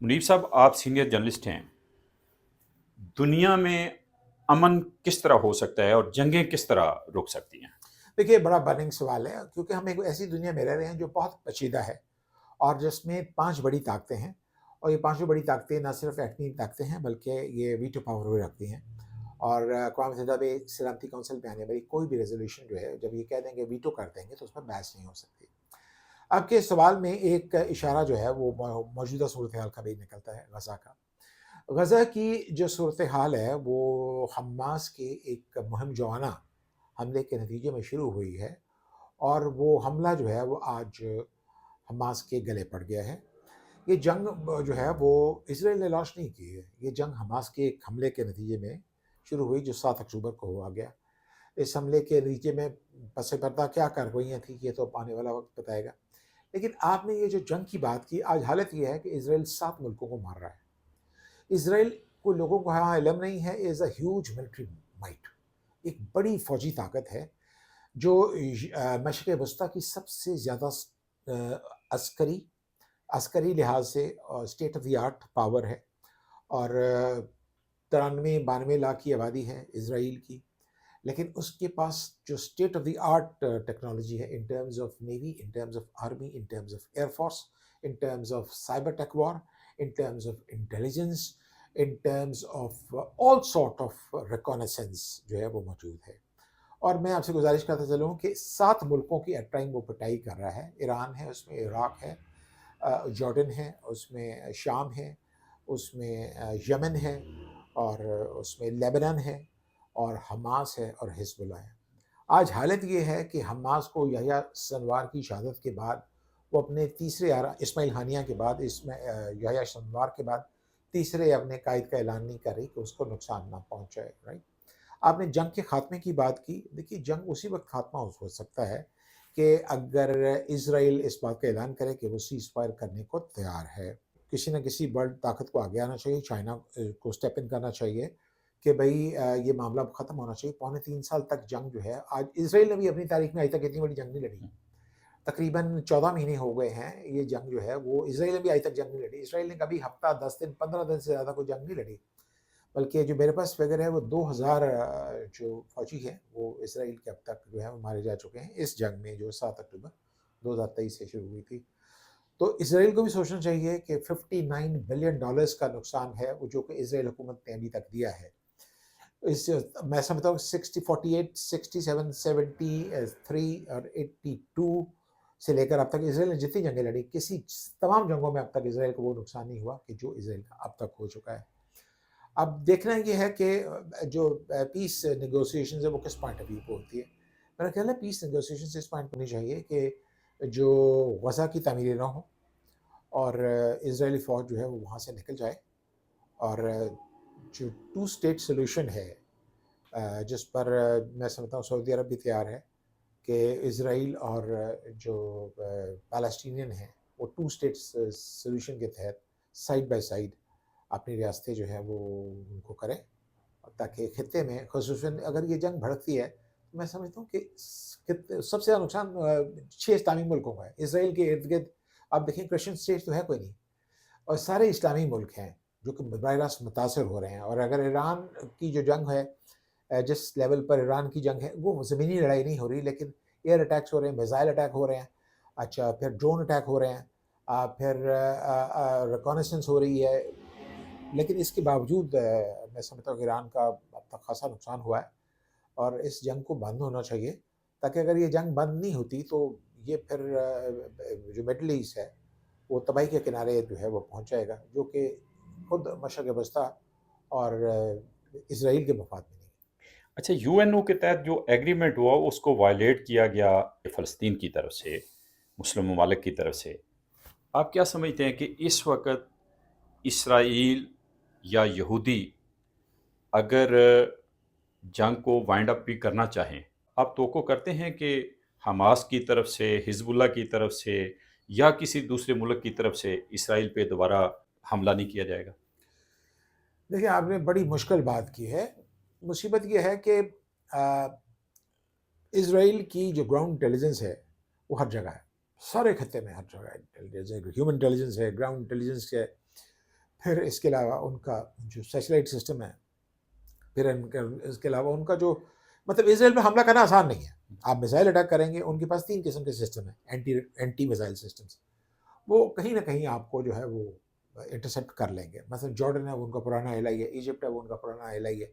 منیب صاحب، آپ senior journalist ہیں. دنیا میں امن کس طرح ہو سکتا ہے اور جنگیں کس طرح رک سکتی ہیں؟ دیکھیے بڑا برننگ سوال ہے، کیونکہ ہم ایک ایسی دنیا میں رہ رہے ہیں جو بہت پیچیدہ ہے اور جس میں 5 بڑی طاقتیں ہیں، اور یہ پانچوں بڑی طاقتیں نہ صرف ایٹمی طاقتیں ہیں بلکہ یہ ویٹو پاور بھی رکھتی ہیں. اور اقوام متحدہ میں سلامتی کونسل میں آنے والی کوئی بھی ریزولوشن جو ہے جب یہ کہہ دیں گے ویٹو کر دیں گے تو اس پر بحث نہیں ہو سکتی. اب کے سوال میں ایک اشارہ جو ہے وہ موجودہ صورتحال کا بھی نکلتا ہے، غزہ کا. غزہ کی جو صورتحال ہے وہ حماس کے ایک مہم جوانہ حملے کے نتیجے میں شروع ہوئی ہے، اور وہ حملہ جو ہے وہ آج حماس کے گلے پڑ گیا ہے. یہ جنگ جو ہے وہ اسرائیل نے لانچ نہیں کی ہے، یہ جنگ حماس کے ایک حملے کے نتیجے میں شروع ہوئی جو 7 اکتوبر کو ہوا گیا. اس حملے کے نتیجے میں پس پردہ کیا کارروائیاں تھیں یہ تو آنے والا وقت بتائے گا. لیکن آپ نے یہ جو جنگ کی بات کی، آج حالت یہ ہے کہ اسرائیل 7 ملکوں کو مار رہا ہے. اسرائیل کو لوگوں کو یہاں علم نہیں ہے، از اے ہیوج ملٹری مائٹ، ایک بڑی فوجی طاقت ہے جو مشرق وسطیٰ کی سب سے زیادہ عسکری لحاظ سے state of the art power ہے. اور 93-92 لاکھ کی آبادی ہے اسرائیل کی، لیکن اس کے پاس جو state of the art technology ہے in terms of navy, in terms of army, in terms of air force, in terms of cyber tech war, in terms of intelligence, in terms of all sort of reconnaissance جو ہے وہ موجود ہے. اور میں آپ سے گزارش کرتا چلوں کہ 7 ملکوں کی ایٹ ٹائم وہ پٹائی کر رہا ہے. ایران ہے، اس میں عراق ہے، جارڈن ہے، اس میں شام ہے، اس میں یمن ہے، اور اس میں لیبنان ہے، اور حماس ہے، اور حزب اللہ ہے. آج حالت یہ ہے کہ حماس کو یحییٰ سنوار کی شہادت کے بعد وہ اپنے تیسرے اسماعیل ہانیہ کے بعد یحییٰ سنوار کے بعد تیسرے اپنے قائد کا اعلان نہیں کر رہی کہ اس کو نقصان نہ پہنچائے. رائٹ. آپ نے جنگ کے خاتمے کی بات کی. دیکھیے جنگ اسی وقت خاتمہ ہو سکتا ہے کہ اگر اسرائیل اس بات کا اعلان کرے کہ وہ سیز فائر کرنے کو تیار ہے. کسی نہ کسی بڑی طاقت کو آگے آنا چاہیے، چائنا کو اسٹیپ ان کرنا چاہیے کہ بھئی یہ معاملہ ختم ہونا چاہیے. 3.25 سال تک جنگ جو ہے، آج اسرائیل نے بھی اپنی تاریخ میں آج تک اتنی بڑی جنگ نہیں لڑی. تقریباً 14 مہینے ہو گئے ہیں یہ جنگ جو ہے وہ اسرائیل نے بھی آج تک جنگ نہیں لڑی. اسرائیل نے کبھی ہفتہ 10 دن 15 دن سے زیادہ کوئی جنگ نہیں لڑی، بلکہ جو میرے پاس فگر ہے وہ 2000 جو فوجی ہیں وہ اسرائیل کے اب تک جو ہے وہ مارے جا چکے ہیں اس جنگ میں جو 7 اکتوبر 2023 سے شروع ہوئی تھی. تو اسرائیل کو بھی سوچنا چاہیے کہ $59 بلین کا نقصان ہے وہ جو کہ اسرائیل حکومت نے ابھی تک دیا ہے. اس میں سمجھتا ہوں 48 67 73 اور 82 سے لے کر اب تک اسرائیل نے جتنی جنگیں لڑی، تمام جنگوں میں اب تک اسرائیل کو وہ نقصان نہیں ہوا کہ جو اسرائیل کا اب تک ہو چکا ہے. اب دیکھنا یہ ہے کہ جو پیس نیگوسیشنز ہے وہ کس پوائنٹ آف ویو پہ ہوتی ہے. میرا خیال ہے پیس نیگوسیشنز اس پوائنٹ پہ ہونی چاہیے کہ جو غزہ کی تعمیریں نہ ہوں اور اسرائیلی فوج جو ہے وہ وہاں سے نکل جائے، اور جو 2 اسٹیٹ سولوشن ہے جس پر میں سمجھتا ہوں سعودی عرب بھی تیار ہے کہ اسرائیل اور جو پیلسٹینین ہیں وہ 2 اسٹیٹ سولوشن کے تحت سائڈ بائی سائڈ اپنی ریاستیں جو ہیں وہ ان کو کریں، تاکہ خطے میں خصوصاً اگر یہ جنگ بھڑکتی ہے تو میں سمجھتا ہوں کہ سب سے زیادہ نقصان 6 اسلامی ملکوں کا ہے. اسرائیل کے ارد گرد آپ دیکھیں کرسچن اسٹیٹ تو ہے کوئی نہیں، اور سارے اسلامی ملک ہیں جو کہ براہ راست متاثر ہو رہے ہیں. اور اگر ایران کی جو جنگ ہے، جس لیول پر ایران کی جنگ ہے وہ زمینی لڑائی نہیں ہو رہی، لیکن ایئر اٹیکس ہو رہے ہیں، میزائل اٹیک ہو رہے ہیں، اچھا پھر ڈرون اٹیک ہو رہے ہیں، پھر ریکونیسنس ہو رہی ہے. لیکن اس کے باوجود میں سمجھتا ہوں کہ ایران کا اب تک خاصا نقصان ہوا ہے، اور اس جنگ کو بند ہونا چاہیے، تاکہ اگر یہ جنگ بند نہیں ہوتی تو یہ پھر جو مڈل ایسٹ ہے وہ تباہی کے کنارے جو ہے وہ پہنچ جائے گا، جو کہ خود مشرق وسطیٰ اور اسرائیل کے مفاد میں نہیں. اچھا، یو این او کے تحت جو ایگریمنٹ ہوا اس کو وائلیٹ کیا گیا فلسطین کی طرف سے، مسلم ممالک کی طرف سے. آپ کیا سمجھتے ہیں کہ اس وقت اسرائیل یا یہودی اگر جنگ کو وائنڈ اپ بھی کرنا چاہیں، آپ توقع کرتے ہیں کہ حماس کی طرف سے، حزب اللہ کی طرف سے، یا کسی دوسرے ملک کی طرف سے اسرائیل پہ دوبارہ حملہ نہیں کیا جائے گا؟ دیکھیں آپ نے بڑی مشکل بات کی ہے. مصیبت یہ ہے کہ اسرائیل کی جو گراؤنڈ انٹیلیجنس ہے وہ ہر جگہ ہے، سارے خطے میں ہر جگہ انٹیلیجنس ہے، ہیومن انٹیلیجنس ہے، گراؤنڈ انٹیلیجنس ہے. پھر اس کے علاوہ ان کا جو سیٹلائٹ سسٹم ہے، پھر اس کے علاوہ ان کا جو مطلب اسرائیل پہ حملہ کرنا آسان نہیں ہے. آپ میزائل اٹیک کریں گے، ان کے پاس 3 قسم کے سسٹم ہیں، اینٹی میزائل سسٹمس. وہ کہیں نہ کہیں آپ کو جو ہے وہ انٹرسیپٹ کر لیں گے. مثلا جارڈن ہے، وہ ان کا پرانا علائی ہے. ایجپٹ ہے، وہ ان کا پرانا علائی ہے.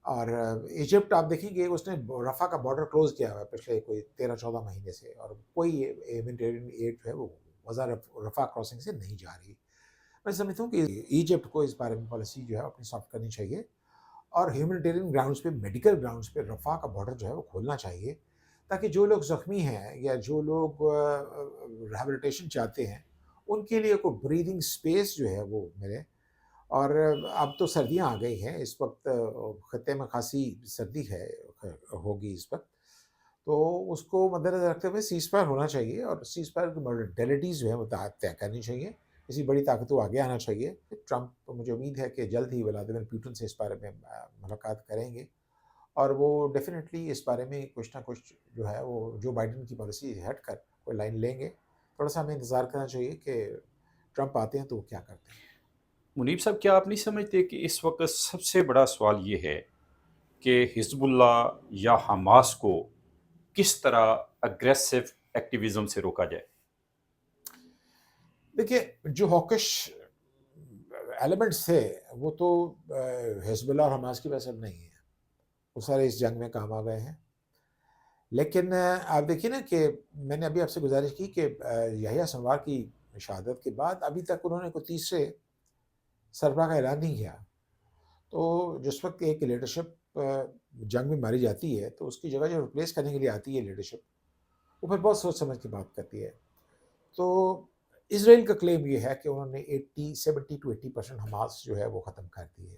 اور ایجپٹ آپ دیکھیں گے اس نے رفح کا بارڈر کلوز کیا ہوا ہے پچھلے کوئی 13-14 مہینے سے، اور کوئی ہیومینٹیرین ایڈ جو ہے وہ وزا رفح کراسنگ سے نہیں جا رہی. میں سمجھتا ہوں کہ ایجپٹ کو اس بارے میں پالیسی جو ہے اپنی سافٹ کرنی چاہیے، اور ہیومینٹیرین گراؤنڈز پہ، میڈیکل گراؤنڈز پہ رفح کا بارڈر جو ہے وہ کھولنا چاہیے، تاکہ جو لوگ زخمی ہیں یا جو لوگ ریہیبلیٹیشن چاہتے ہیں ان کے لیے کوئی بریدنگ سپیس جو ہے وہ ملے. اور اب تو سردیاں آ گئی ہیں، اس وقت خطے میں خاصی سردی ہے، ہوگی اس وقت. تو اس کو مد نظر رکھتے ہوئے سیز فائر ہونا چاہیے، اور سیز فائر کی موڈیلٹیز جو ہے وہ طے کرنی چاہیے. کسی بڑی طاقت کو آگے آنا چاہیے. ٹرمپ، مجھے امید ہے کہ جلد ہی ولادیمیر پوٹن سے اس بارے میں ملاقات کریں گے، اور وہ ڈیفینیٹلی اس بارے میں کچھ نہ کچھ جو ہے وہ جو بائیڈن کی پالیسی ہٹ کر کوئی لائن لیں گے. تھوڑا سا ہمیں انتظار کرنا چاہیے کہ ٹرمپ آتے ہیں تو وہ کیا کرتے ہیں. منیب صاحب، کیا آپ نہیں سمجھتے کہ اس وقت سب سے بڑا سوال یہ ہے کہ حزب اللہ یا حماس کو کس طرح اگریسو ایکٹیویزم سے روکا جائے؟ دیکھیے، جو ہاکش ایلیمنٹس تھے وہ تو حزب اللہ اور حماس کی وجہ سے اب نہیں ہیں، وہ سارے اس جنگ میں کام آ گئے ہیں. لیکن آپ دیکھیے نا کہ میں نے ابھی آپ سے گزارش کی کہ یحییٰ سنوار کی شہادت کے بعد ابھی تک انہوں نے کوئی تیسرے سربراہ کا اعلان نہیں کیا. تو جس وقت ایک لیڈرشپ جنگ میں ماری جاتی ہے تو اس کی جگہ جو ریپلیس کرنے کے لیے آتی ہے لیڈرشپ، وہ پھر بہت سوچ سمجھ کے بات کرتی ہے. تو اسرائیل کا کلیم یہ ہے کہ انہوں نے 70 to 80% حماس جو ہے وہ ختم کر دی ہے.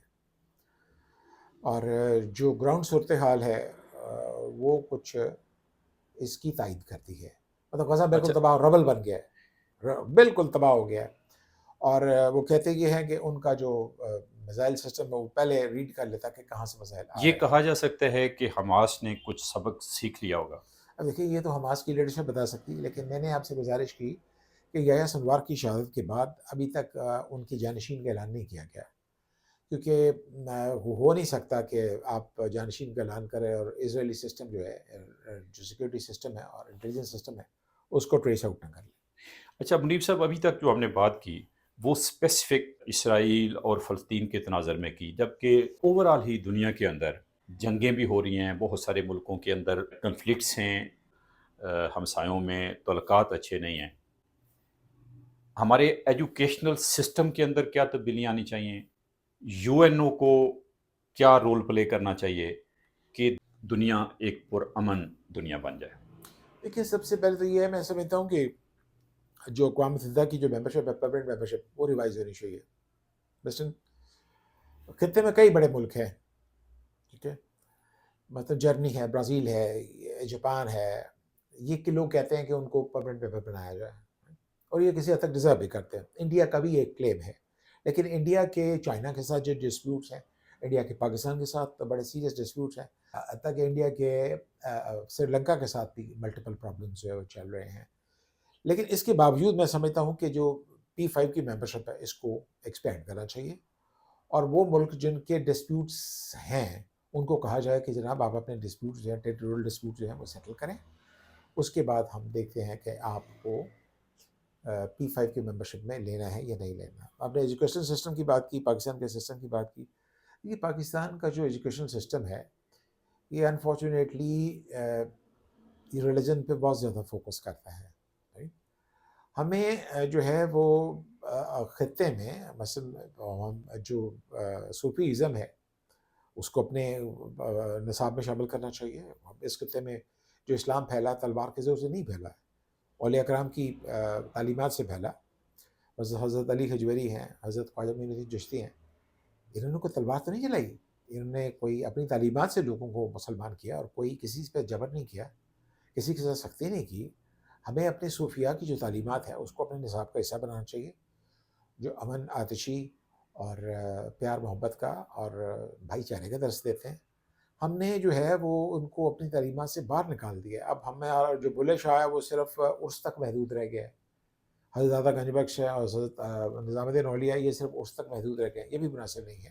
اور جو گراؤنڈ صورتحال ہے وہ کچھ اس کی تائید کرتی ہے. مطلب غزہ بالکل اچھا، تباہ، ربل بن گیا ہے، بالکل تباہ ہو گیا ہے. اور وہ کہتے یہ ہیں کہ ان کا جو میزائل سسٹم ہے وہ پہلے ریڈ کر لیتا کہ کہاں سے میزائل آ یہ رہے ہیں. کہا جا سکتا ہے کہ حماس نے کچھ سبق سیکھ لیا ہوگا. اب دیکھیے، یہ تو حماس کی لیڈرشپ بتا سکتی ہے، لیکن میں نے آپ سے گزارش کی کہ یحییٰ سنوار کی شہادت کے بعد ابھی تک ان کی جانشین کا اعلان نہیں کیا گیا، کیونکہ ہو نہیں سکتا کہ آپ جانشین کا اعلان کریں اور اسرائیلی سسٹم جو ہے، جو سیکورٹی سسٹم ہے اور انٹیلیجنس سسٹم ہے، اس کو ٹریس آؤٹ نہ کر لیں. اچھا منیب صاحب، ابھی تک جو ہم نے بات کی وہ اسپیسیفک اسرائیل اور فلسطین کے تناظر میں کی، جبکہ اوورآل ہی دنیا کے اندر جنگیں بھی ہو رہی ہیں، بہت سارے ملکوں کے اندر کنفلکٹس ہیں، ہمسایوں میں تعلقات اچھے نہیں ہیں. ہمارے ایجوکیشنل سسٹم کے اندر کیا تبدیلیاں آنی چاہیے؟ یو این او کو کیا رول پلے کرنا چاہیے کہ دنیا ایک پرامن دنیا بن جائے؟ دیکھیے، سب سے پہلے تو یہ ہے، میں سمجھتا ہوں کہ جو اقوام متحدہ کی جو ممبرشپ ہے، پرماننٹ ممبرشپ، وہ ریوائز ہونی چاہیے. مثلاً خطے میں کئی بڑے ملک ہیں، ٹھیک ہے، مطلب جرمنی ہے، برازیل ہے، جاپان ہے. یہ کہ لوگ کہتے ہیں کہ ان کو پرماننٹ ممبر بنایا جائے، اور یہ کسی حد تک ڈیزرو بھی کرتے ہیں. انڈیا کا بھی ایک کلیم ہے، لیکن انڈیا کے چائنا کے ساتھ جو ڈسپیوٹس ہیں، انڈیا کے پاکستان کے ساتھ بڑے سیریس ڈسپیوٹس ہیں، حتیٰ کہ انڈیا کے سری لنکا کے ساتھ بھی ملٹیپل پرابلمس جو ہے وہ چل رہے ہیں. لیکن اس کے باوجود میں سمجھتا ہوں کہ جو P5 کی ممبرشپ ہے اس کو ایکسپینڈ کرنا چاہیے، اور وہ ملک جن کے ڈسپیوٹس ہیں ان کو کہا جائے کہ جناب آپ اپنے ڈسپیوٹس جو ہیں، ٹیریٹوریل ڈسپیوٹ جو ہیں وہ سیٹل کریں. اس کے بعد ہم دیکھتے ہیں کہ آپ کو P5 کی ممبرشپ میں لینا ہے یا نہیں لینا. آپ نے ایجوکیشن سسٹم کی بات کی، پاکستان کے سسٹم کی بات کی. یہ پاکستان کا جو ایجوکیشن سسٹم ہے یہ انفارچونیٹلی ریلیجن پہ بہت زیادہ فوکس کرتا ہے. ہمیں جو ہے وہ خطے میں مثلا جو صوفیزم ہے اس کو اپنے نصاب میں شامل کرنا چاہیے. اس خطے میں جو اسلام پھیلا تلوار کے زور سے نہیں پھیلا، اولیاء کرام کی تعلیمات سے پھیلا. حضرت علی حجویری ہیں، حضرت خواجہ معین الدین چشتی ہیں، انہوں نے کوئی تلوار تو نہیں چلائی، انہوں نے کوئی اپنی تعلیمات سے لوگوں کو مسلمان کیا، اور کوئی کسی پہ جبر نہیں کیا، کسی کے ساتھ سختی نہیں کی. ہمیں اپنے صوفیاء کی جو تعلیمات ہے اس کو اپنے نصاب کا حصہ بنانا چاہیے، جو امن، آتشی اور پیار محبت کا اور بھائی چارے کا درس دیتے ہیں. ہم نے جو ہے وہ ان کو اپنی تعلیمات سے باہر نکال دیا. اب ہمیں جو بلے شاہ ہے وہ صرف عرس تک محدود رہ گیا ہے. حضرت دادا گنج بخش ہے اور حضرت نظام الدین اولیاء یہ صرف اس تک محدود رہ گئے، یہ بھی مناسب نہیں ہے،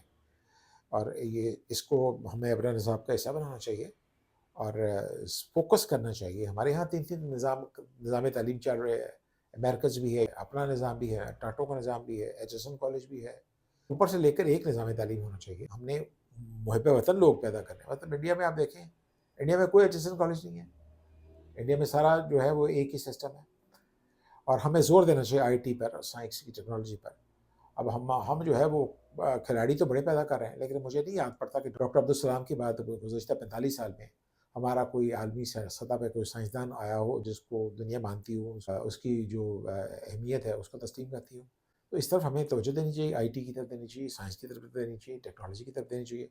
اور یہ اس کو ہمیں اپنے نصاب کا حصہ بنانا چاہیے اور فوکس کرنا چاہیے. ہمارے یہاں 3 نظام تعلیم چل رہے ہیں، امریکز بھی ہے، اپنا نظام بھی ہے، ٹاٹو کا نظام بھی ہے، ایچ ایس این کالج بھی ہے. اوپر سے لے کر ایک نظام تعلیم ہونا چاہیے. ہم نے محب وطن لوگ پیدا کرنے، مطلب انڈیا میں آپ دیکھیں، انڈیا میں کوئی ایچ ایس این کالج نہیں ہے. انڈیا میں سارا جو ہے وہ ایک ہی سسٹم ہے، اور ہمیں زور دینا چاہیے آئی ٹی پر، سائنس کی ٹیکنالوجی پر. اب ہم جو ہے وہ کھلاڑی تو بڑے پیدا کر رہے ہیں، لیکن مجھے نہیں یاد پڑتا کہ ڈاکٹر عبدالسلام کے بعد گزشتہ 45 سال میں ہمارا کوئی عالمی سطح پہ کوئی سائنسدان آیا ہو جس کو دنیا مانتی ہو، اس کی جو اہمیت ہے اس کو تسلیم کرتی ہو. تو اس طرف ہمیں توجہ دینی چاہیے، آئی ٹی کی طرف دینی چاہیے، سائنس کی طرف دینی چاہیے، ٹیکنالوجی کی طرف دینی چاہیے.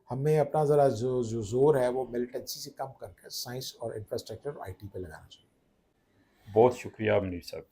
ہمیں اپنا ذرا جو زور ہے وہ ملٹنسی سے کم کر کے سائنس اور انفراسٹرکچر اور آئی ٹی پہ لگانا چاہیے. بہت شکریہ منیر صاحب.